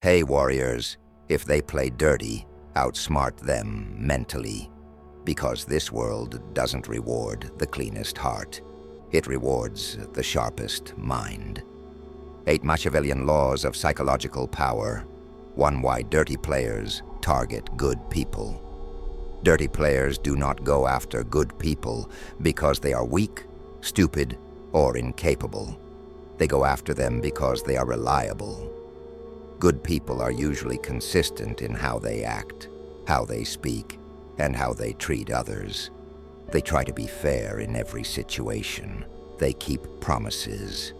Hey warriors, if they play dirty, outsmart them mentally. Because this world doesn't reward the cleanest heart. It rewards the sharpest mind. 8 Machiavellian laws of psychological power. 1. Why dirty players target good people. Dirty players do not go after good people because they are weak, stupid, or incapable. They go after them because they are reliable. Good people are usually consistent in how they act, how they speak, and how they treat others. They try to be fair in every situation. They keep promises.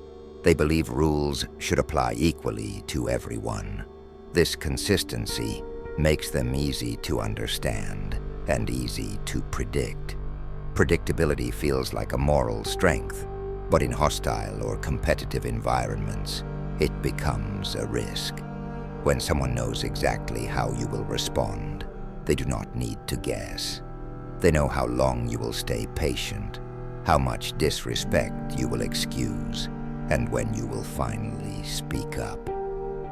They believe rules should apply equally to everyone. This consistency makes them easy to understand and easy to predict. Predictability feels like a moral strength, but in hostile or competitive environments, it becomes a risk. When someone knows exactly how you will respond, they do not need to guess. They know how long you will stay patient, how much disrespect you will excuse, and when you will finally speak up.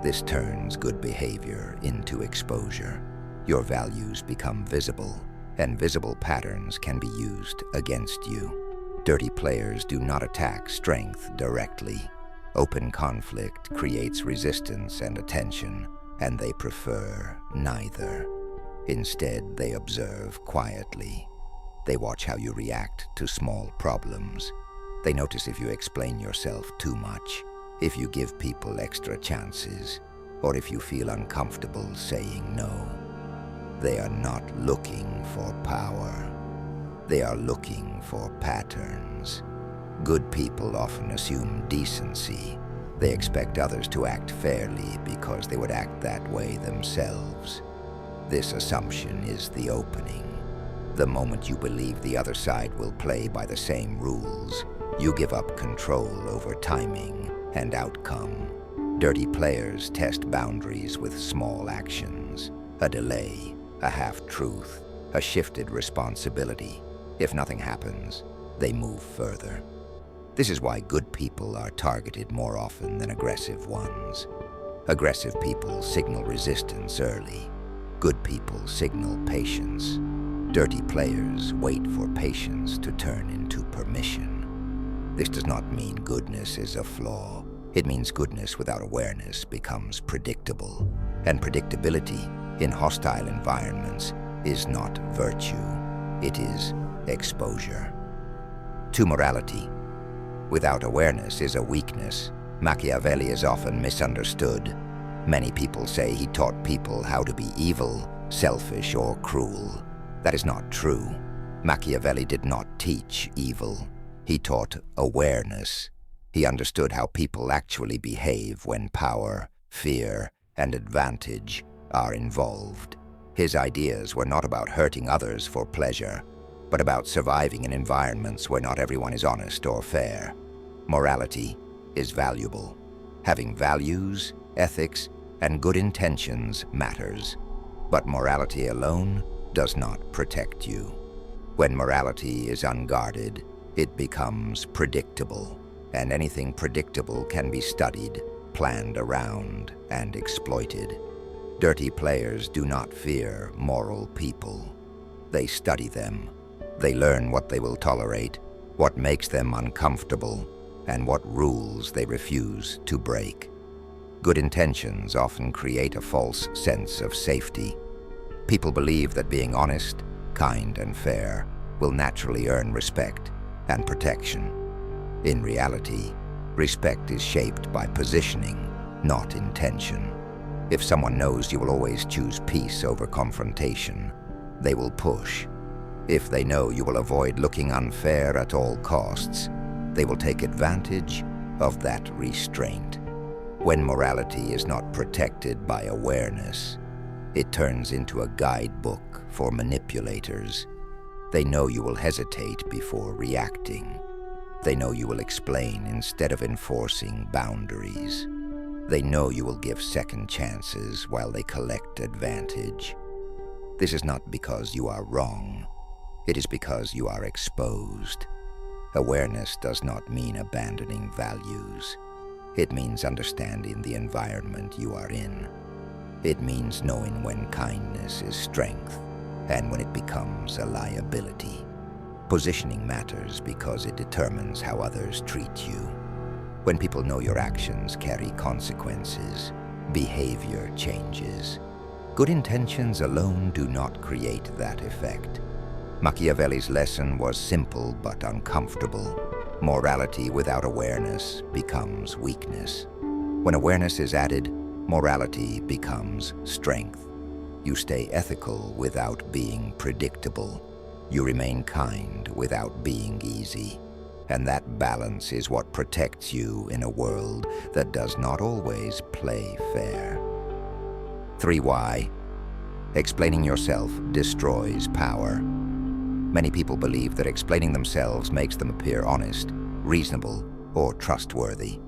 This turns good behavior into exposure. Your values become visible, and visible patterns can be used against you. Dirty players do not attack strength directly. Open conflict creates resistance and attention, and they prefer neither. Instead, they observe quietly. They watch how you react to small problems. They notice if you explain yourself too much, if you give people extra chances, or if you feel uncomfortable saying no. They are not looking for power. They are looking for patterns. Good people often assume decency. They expect others to act fairly because they would act that way themselves. This assumption is the opening. The moment you believe the other side will play by the same rules, you give up control over timing and outcome. Dirty players test boundaries with small actions, a delay, a half-truth, a shifted responsibility. If nothing happens, they move further. This is why good people are targeted more often than aggressive ones. Aggressive people signal resistance early. Good people signal patience. Dirty players wait for patience to turn into permission. This does not mean goodness is a flaw. It means goodness without awareness becomes predictable. And predictability in hostile environments is not virtue. It is exposure. To morality. Without awareness is a weakness. Machiavelli is often misunderstood. Many people say he taught people how to be evil, selfish, or cruel. That is not true. Machiavelli did not teach evil. He taught awareness. He understood how people actually behave when power, fear, and advantage are involved. His ideas were not about hurting others for pleasure, but about surviving in environments where not everyone is honest or fair. Morality is valuable. Having values, ethics, and good intentions matters. But morality alone does not protect you. When morality is unguarded, it becomes predictable, and anything predictable can be studied, planned around, and exploited. Dirty players do not fear moral people. They study them. They learn what they will tolerate, what makes them uncomfortable, and what rules they refuse to break. Good intentions often create a false sense of safety. People believe that being honest, kind, and fair will naturally earn respect and protection. In reality, respect is shaped by positioning, not intention. If someone knows you will always choose peace over confrontation, they will push. If they know you will avoid looking unfair at all costs, they will take advantage of that restraint. When morality is not protected by awareness, it turns into a guidebook for manipulators. They know you will hesitate before reacting. They know you will explain instead of enforcing boundaries. They know you will give second chances while they collect advantage. This is not because you are wrong. It is because you are exposed. Awareness does not mean abandoning values. It means understanding the environment you are in. It means knowing when kindness is strength and when it becomes a liability. Positioning matters because it determines how others treat you. When people know your actions carry consequences, behavior changes. Good intentions alone do not create that effect. Machiavelli's lesson was simple but uncomfortable. Morality without awareness becomes weakness. When awareness is added, morality becomes strength. You stay ethical without being predictable. You remain kind without being easy. And that balance is what protects you in a world that does not always play fair. 3. Why? Explaining yourself destroys power. Many people believe that explaining themselves makes them appear honest, reasonable, or trustworthy.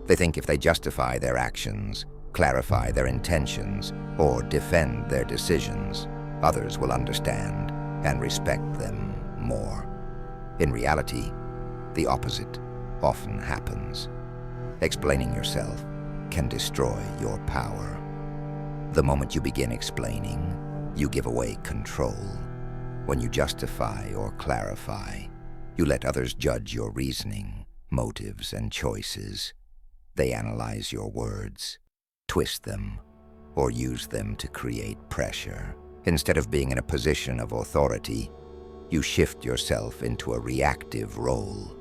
They think if they justify their actions, clarify their intentions, or defend their decisions, others will understand and respect them more. In reality, the opposite often happens. Explaining yourself can destroy your power. The moment you begin explaining, you give away control. When you justify or clarify, you let others judge your reasoning, motives, and choices. They analyze your words, twist them, or use them to create pressure. Instead of being in a position of authority, you shift yourself into a reactive role.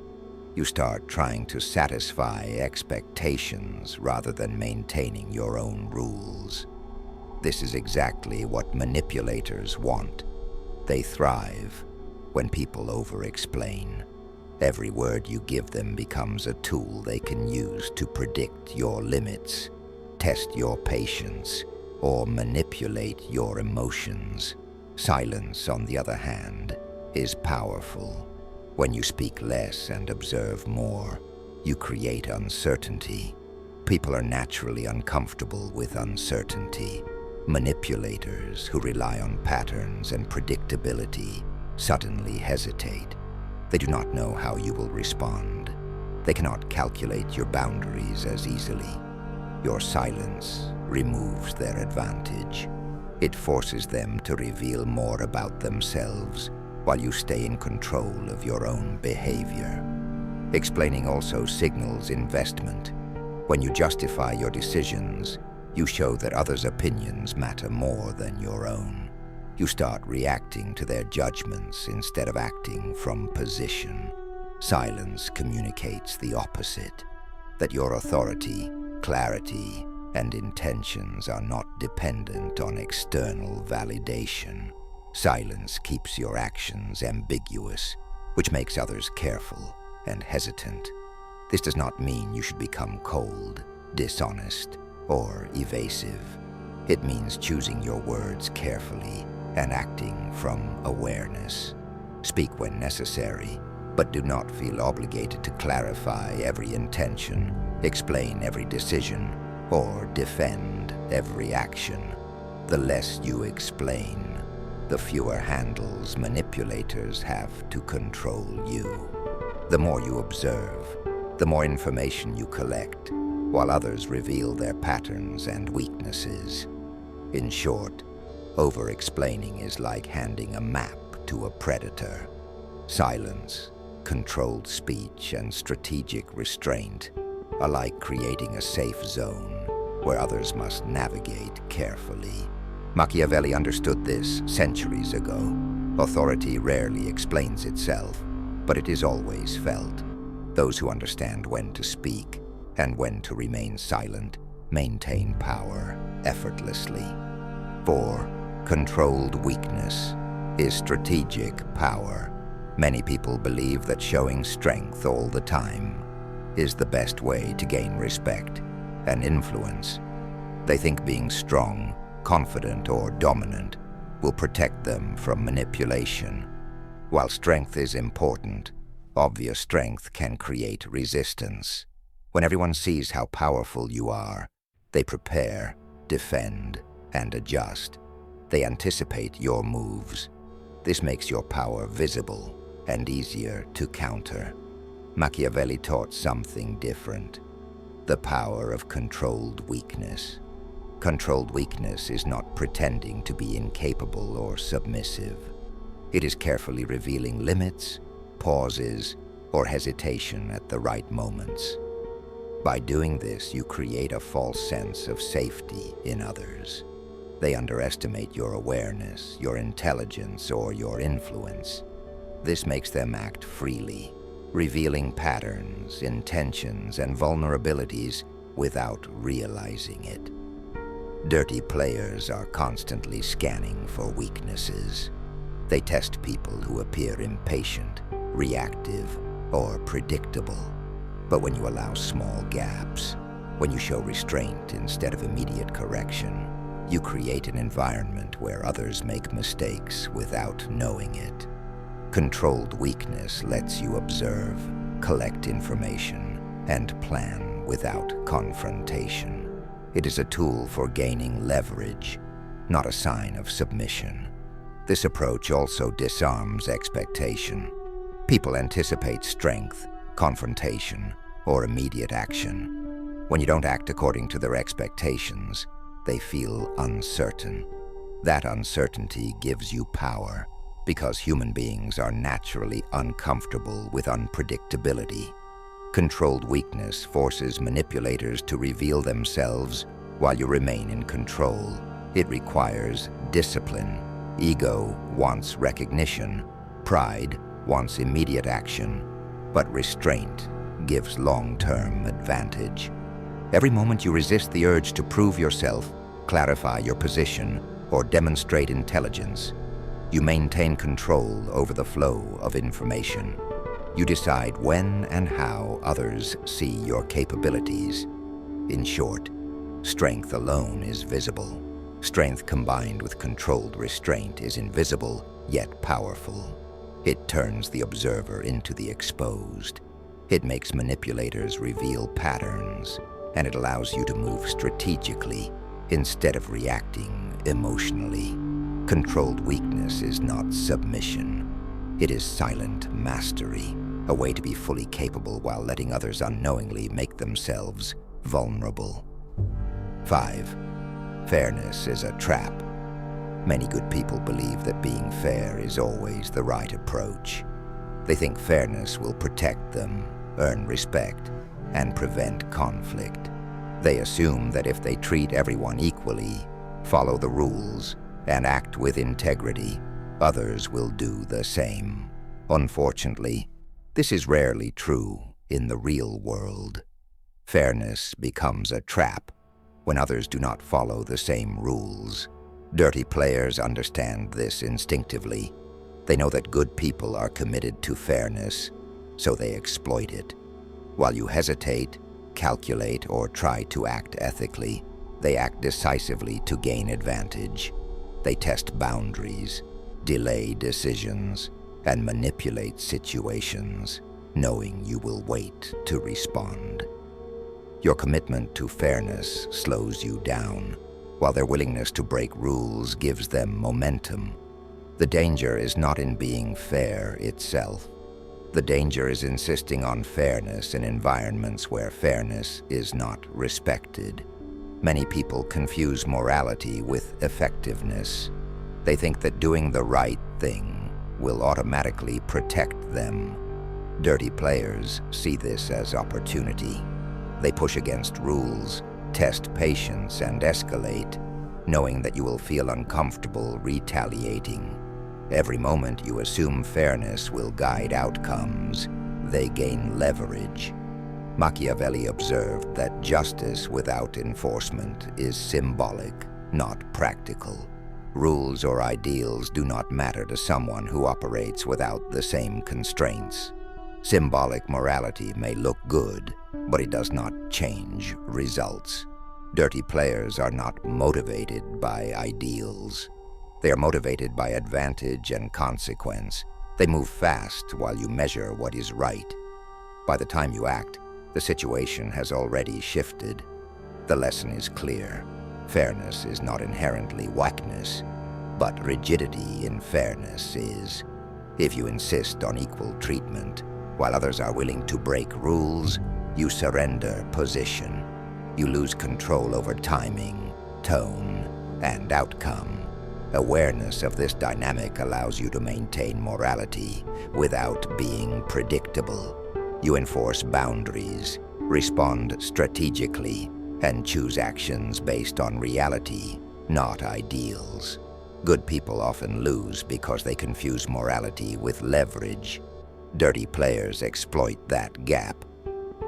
You start trying to satisfy expectations rather than maintaining your own rules. This is exactly what manipulators want. They thrive when people over-explain. Every word you give them becomes a tool they can use to predict your limits, test your patience, or manipulate your emotions. Silence, on the other hand, is powerful. When you speak less and observe more, you create uncertainty. People are naturally uncomfortable with uncertainty. Manipulators who rely on patterns and predictability suddenly hesitate. They do not know how you will respond. They cannot calculate your boundaries as easily. Your silence removes their advantage. It forces them to reveal more about themselves while you stay in control of your own behavior. Explaining also signals investment. When you justify your decisions, you show that others' opinions matter more than your own. You start reacting to their judgments instead of acting from position. Silence communicates the opposite, that your authority, clarity, and intentions are not dependent on external validation. Silence keeps your actions ambiguous, which makes others careful and hesitant. This does not mean you should become cold, dishonest, or evasive. It means choosing your words carefully and acting from awareness. Speak when necessary, but do not feel obligated to clarify every intention, explain every decision, or defend every action. The less you explain, the fewer handles manipulators have to control you. The more you observe, the more information you collect, while others reveal their patterns and weaknesses. In short, over-explaining is like handing a map to a predator. Silence, controlled speech, and strategic restraint are like creating a safe zone where others must navigate carefully. Machiavelli understood this centuries ago. Authority rarely explains itself, but it is always felt. Those who understand when to speak and when to remain silent maintain power effortlessly. 4. Controlled weakness is strategic power. Many people believe that showing strength all the time is the best way to gain respect and influence. They think being strong, confident, or dominant will protect them from manipulation. While strength is important, obvious strength can create resistance. When everyone sees how powerful you are, they prepare, defend, and adjust. They anticipate your moves. This makes your power visible and easier to counter. Machiavelli taught something different: the power of controlled weakness. Controlled weakness is not pretending to be incapable or submissive. It is carefully revealing limits, pauses, or hesitation at the right moments. By doing this, you create a false sense of safety in others. They underestimate your awareness, your intelligence, or your influence. This makes them act freely, revealing patterns, intentions, and vulnerabilities without realizing it. Dirty players are constantly scanning for weaknesses. They test people who appear impatient, reactive, or predictable. But when you allow small gaps, when you show restraint instead of immediate correction, you create an environment where others make mistakes without knowing it. Controlled weakness lets you observe, collect information, and plan without confrontation. It is a tool for gaining leverage, not a sign of submission. This approach also disarms expectation. People anticipate strength, confrontation, or immediate action. When you don't act according to their expectations, they feel uncertain. That uncertainty gives you power, because human beings are naturally uncomfortable with unpredictability. Controlled weakness forces manipulators to reveal themselves while you remain in control. It requires discipline. Ego wants recognition. Pride wants immediate action. But restraint gives long-term advantage. Every moment you resist the urge to prove yourself, clarify your position, or demonstrate intelligence, you maintain control over the flow of information. You decide when and how others see your capabilities. In short, strength alone is visible. Strength combined with controlled restraint is invisible, yet powerful. It turns the observer into the exposed. It makes manipulators reveal patterns, and it allows you to move strategically instead of reacting emotionally. Controlled weakness is not submission. It is silent mastery, a way to be fully capable while letting others unknowingly make themselves vulnerable. 5. Fairness is a trap. Many good people believe that being fair is always the right approach. They think fairness will protect them, earn respect, and prevent conflict. They assume that if they treat everyone equally, follow the rules, and act with integrity, others will do the same. Unfortunately, this is rarely true in the real world. Fairness becomes a trap when others do not follow the same rules. Dirty players understand this instinctively. They know that good people are committed to fairness, so they exploit it. While you hesitate, calculate, or try to act ethically, they act decisively to gain advantage. They test boundaries, delay decisions, and manipulate situations, knowing you will wait to respond. Your commitment to fairness slows you down, while their willingness to break rules gives them momentum. The danger is not in being fair itself. The danger is insisting on fairness in environments where fairness is not respected. Many people confuse morality with effectiveness. They think that doing the right thing will automatically protect them. Dirty players see this as opportunity. They push against rules, test patience, and escalate, knowing that you will feel uncomfortable retaliating. Every moment you assume fairness will guide outcomes, they gain leverage. Machiavelli observed that justice without enforcement is symbolic, not practical. Rules or ideals do not matter to someone who operates without the same constraints. Symbolic morality may look good, but it does not change results. Dirty players are not motivated by ideals. They are motivated by advantage and consequence. They move fast while you measure what is right. By the time you act, the situation has already shifted. The lesson is clear. Fairness is not inherently whackness, but rigidity in fairness is. If you insist on equal treatment, while others are willing to break rules, you surrender position. You lose control over timing, tone, and outcome. Awareness of this dynamic allows you to maintain morality without being predictable. You enforce boundaries, respond strategically, and choose actions based on reality, not ideals. Good people often lose because they confuse morality with leverage. Dirty players exploit that gap.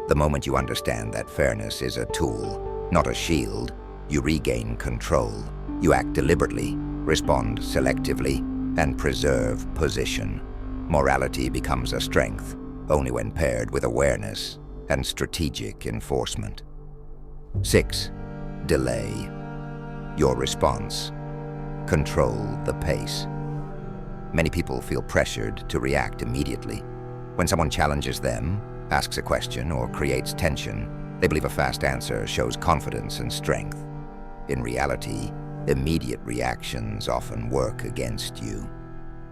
The moment you understand that fairness is a tool, not a shield, you regain control. You act deliberately, respond selectively, and preserve position. Morality becomes a strength only when paired with awareness and strategic enforcement. 6. Delay. Your response. Control the pace. Many people feel pressured to react immediately. When someone challenges them, asks a question, or creates tension, they believe a fast answer shows confidence and strength. In reality, immediate reactions often work against you.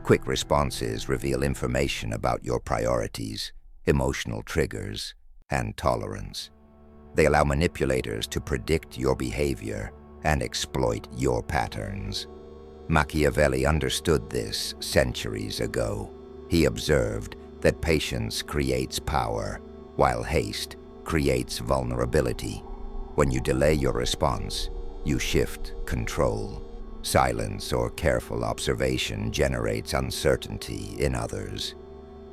Quick responses reveal information about your priorities, emotional triggers, and tolerance. They allow manipulators to predict your behavior and exploit your patterns. Machiavelli understood this centuries ago. He observed that patience creates power, while haste creates vulnerability. When you delay your response, you shift control. Silence or careful observation generates uncertainty in others.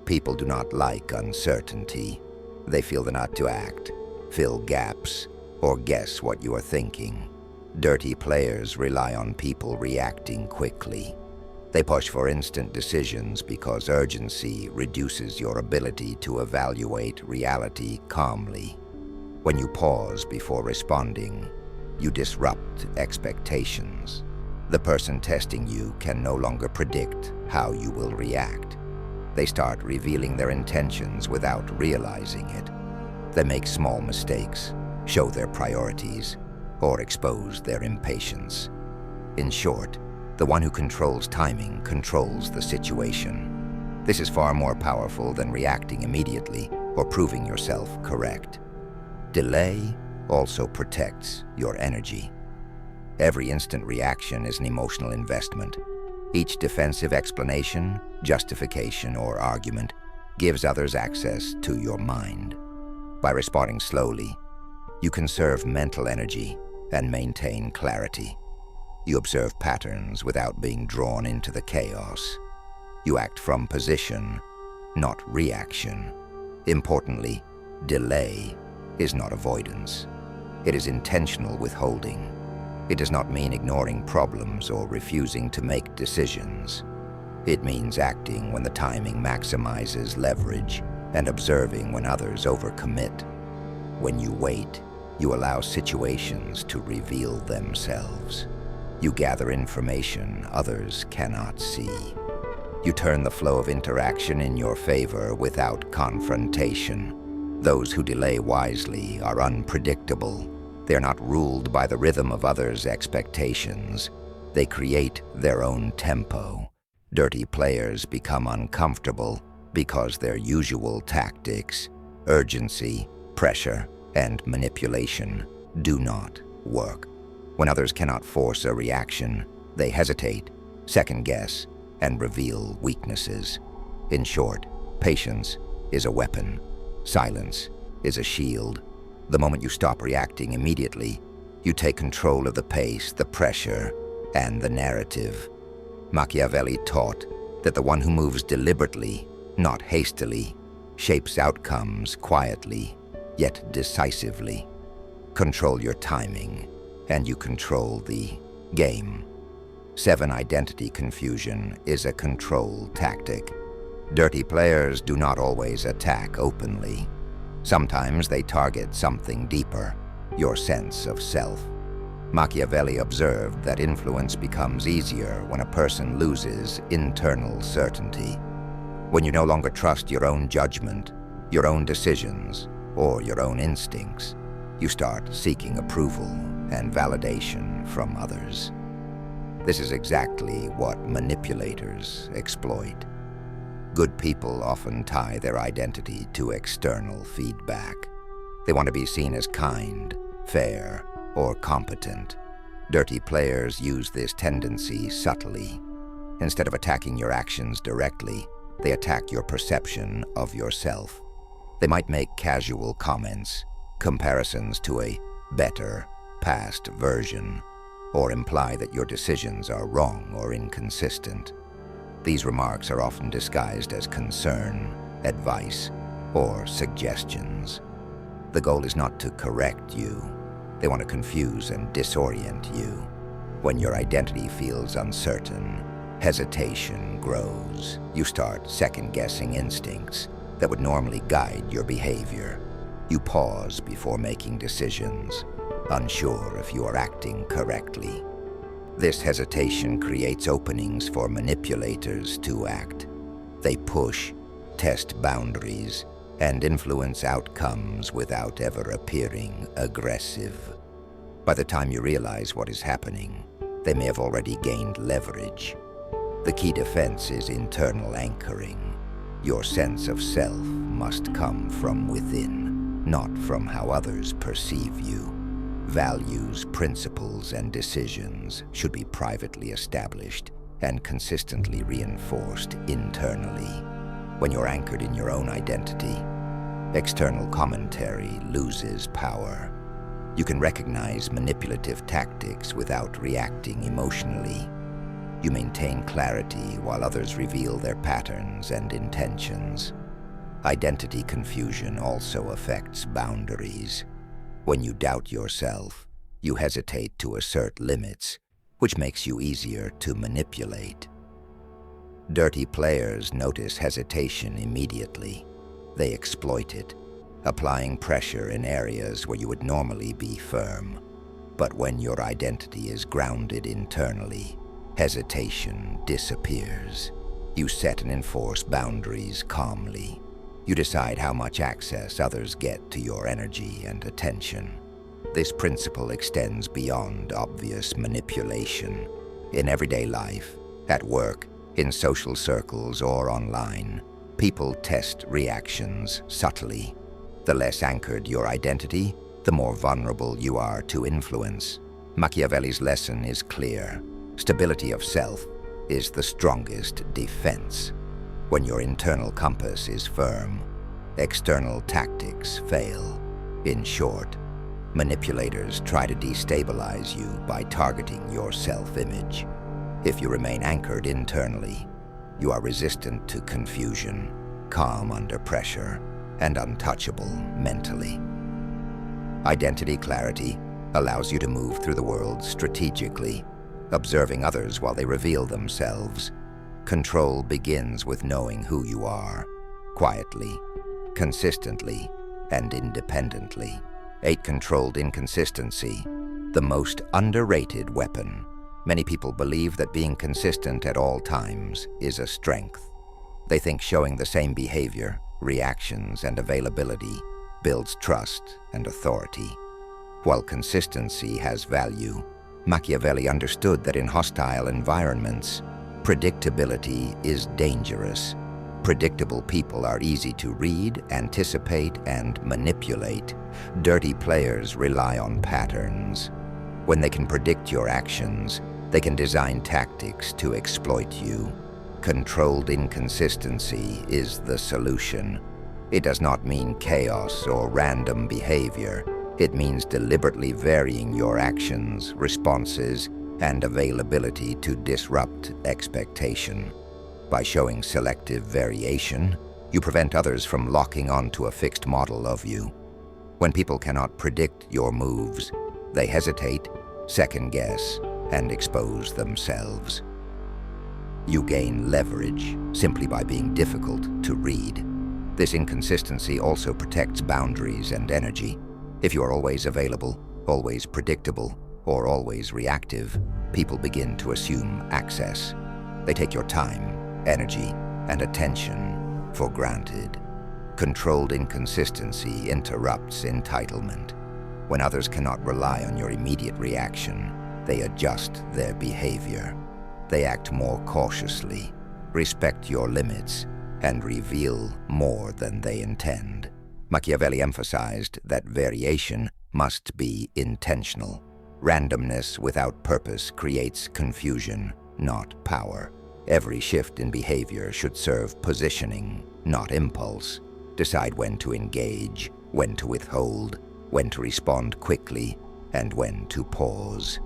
People do not like uncertainty. They feel the nudge to act, fill gaps, or guess what you are thinking. Dirty players rely on people reacting quickly. They push for instant decisions because urgency reduces your ability to evaluate reality calmly. When you pause before responding, you disrupt expectations. The person testing you can no longer predict how you will react. They start revealing their intentions without realizing it. They make small mistakes, show their priorities, or expose their impatience. In short, the one who controls timing controls the situation. This is far more powerful than reacting immediately or proving yourself correct. Delay also protects your energy. Every instant reaction is an emotional investment. Each defensive explanation, justification, or argument gives others access to your mind. By responding slowly, you conserve mental energy and maintain clarity. You observe patterns without being drawn into the chaos. You act from position, not reaction. Importantly, delay is not avoidance. It is intentional withholding. It does not mean ignoring problems or refusing to make decisions. It means acting when the timing maximizes leverage and observing when others overcommit. When you wait, you allow situations to reveal themselves. You gather information others cannot see. You turn the flow of interaction in your favor without confrontation. Those who delay wisely are unpredictable. They are not ruled by the rhythm of others' expectations. They create their own tempo. Dirty players become uncomfortable because their usual tactics, urgency, pressure, and manipulation, do not work. When others cannot force a reaction, they hesitate, second-guess, and reveal weaknesses. In short, patience is a weapon. Silence is a shield. The moment you stop reacting immediately, you take control of the pace, the pressure, and the narrative. Machiavelli taught that the one who moves deliberately, not hastily, shapes outcomes quietly, yet decisively. Control your timing, and you control the game. 7. Identity confusion is a control tactic. Dirty players do not always attack openly. Sometimes they target something deeper, your sense of self. Machiavelli observed that influence becomes easier when a person loses internal certainty. When you no longer trust your own judgment, your own decisions, or your own instincts, you start seeking approval and validation from others. This is exactly what manipulators exploit. Good people often tie their identity to external feedback. They want to be seen as kind, fair, or competent. Dirty players use this tendency subtly. Instead of attacking your actions directly, they attack your perception of yourself. They might make casual comments, comparisons to a better, past version, or imply that your decisions are wrong or inconsistent. These remarks are often disguised as concern, advice, or suggestions. The goal is not to correct you. They want to confuse and disorient you. When your identity feels uncertain, hesitation grows. You start second-guessing instincts that would normally guide your behavior. You pause before making decisions, unsure if you are acting correctly. This hesitation creates openings for manipulators to act. They push, test boundaries, and influence outcomes without ever appearing aggressive. By the time you realize what is happening, they may have already gained leverage. The key defense is internal anchoring. Your sense of self must come from within, not from how others perceive you. Values, principles, and decisions should be privately established and consistently reinforced internally. When you're anchored in your own identity, external commentary loses power. You can recognize manipulative tactics without reacting emotionally. You maintain clarity while others reveal their patterns and intentions. Identity confusion also affects boundaries. When you doubt yourself, you hesitate to assert limits, which makes you easier to manipulate. Dirty players notice hesitation immediately. They exploit it, applying pressure in areas where you would normally be firm. But when your identity is grounded internally, hesitation disappears. You set and enforce boundaries calmly. You decide how much access others get to your energy and attention. This principle extends beyond obvious manipulation. In everyday life, at work, in social circles, or online, people test reactions subtly. The less anchored your identity, the more vulnerable you are to influence. Machiavelli's lesson is clear. Stability of self is the strongest defense. When your internal compass is firm, external tactics fail. In short, manipulators try to destabilize you by targeting your self-image. If you remain anchored internally, you are resistant to confusion, calm under pressure, and untouchable mentally. Identity clarity allows you to move through the world strategically, observing others while they reveal themselves. Control begins with knowing who you are, quietly, consistently, and independently. 8. Controlled inconsistency, the most underrated weapon. Many people believe that being consistent at all times is a strength. They think showing the same behavior, reactions, and availability builds trust and authority. While consistency has value, Machiavelli understood that in hostile environments, predictability is dangerous. Predictable people are easy to read, anticipate, and manipulate. Dirty players rely on patterns. When they can predict your actions, they can design tactics to exploit you. Controlled inconsistency is the solution. It does not mean chaos or random behavior. It means deliberately varying your actions, responses, and availability to disrupt expectation. By showing selective variation, you prevent others from locking onto a fixed model of you. When people cannot predict your moves, they hesitate, second-guess, and expose themselves. You gain leverage simply by being difficult to read. This inconsistency also protects boundaries and energy. If you are always available, always predictable, or always reactive, people begin to assume access. They take your time, energy, and attention for granted. Controlled inconsistency interrupts entitlement. When others cannot rely on your immediate reaction, they adjust their behavior. They act more cautiously, respect your limits, and reveal more than they intend. Machiavelli emphasized that variation must be intentional. Randomness without purpose creates confusion, not power. Every shift in behavior should serve positioning, not impulse. Decide when to engage, when to withhold, when to respond quickly, and when to pause.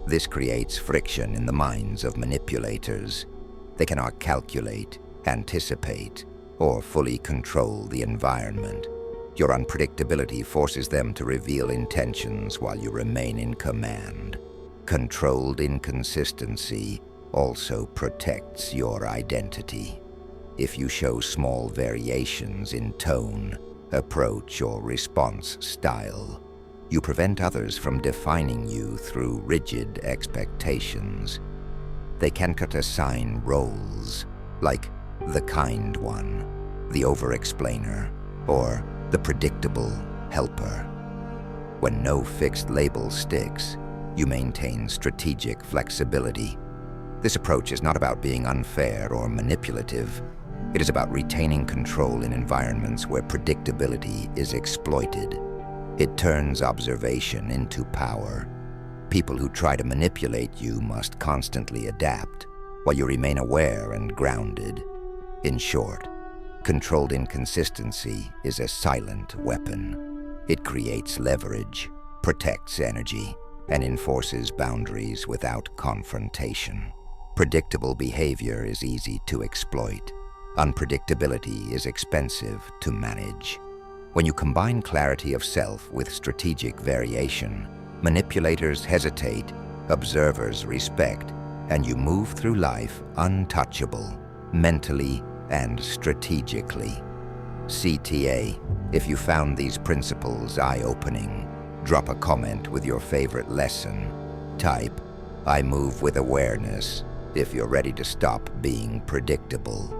This creates friction in the minds of manipulators. They cannot calculate, anticipate, or fully control the environment. Your unpredictability forces them to reveal intentions while you remain in command. Controlled inconsistency also protects your identity. If you show small variations in tone, approach, or response style, you prevent others from defining you through rigid expectations. They can assign roles, like the kind one, the over-explainer, or the predictable helper. When no fixed label sticks, you maintain strategic flexibility. This approach is not about being unfair or manipulative. It is about retaining control in environments where predictability is exploited. It turns observation into power. People who try to manipulate you must constantly adapt, while you remain aware and grounded. In short, controlled inconsistency is a silent weapon. It creates leverage, protects energy, and enforces boundaries without confrontation. Predictable behavior is easy to exploit. Unpredictability is expensive to manage. When you combine clarity of self with strategic variation, manipulators hesitate, observers respect, and you move through life untouchable, mentally and strategically. CTA, if you found these principles eye-opening, drop a comment with your favorite lesson. Type, "I move with awareness," if you're ready to stop being predictable.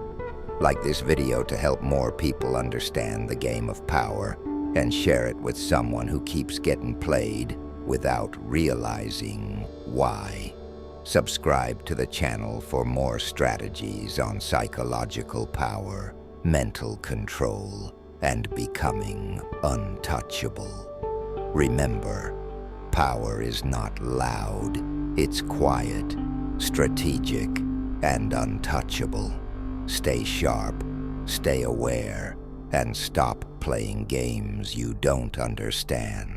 Like this video to help more people understand the game of power, and share it with someone who keeps getting played without realizing why. Subscribe to the channel for more strategies on psychological power, mental control, and becoming untouchable. Remember, power is not loud, it's quiet, strategic, and untouchable. Stay sharp, stay aware, and stop playing games you don't understand.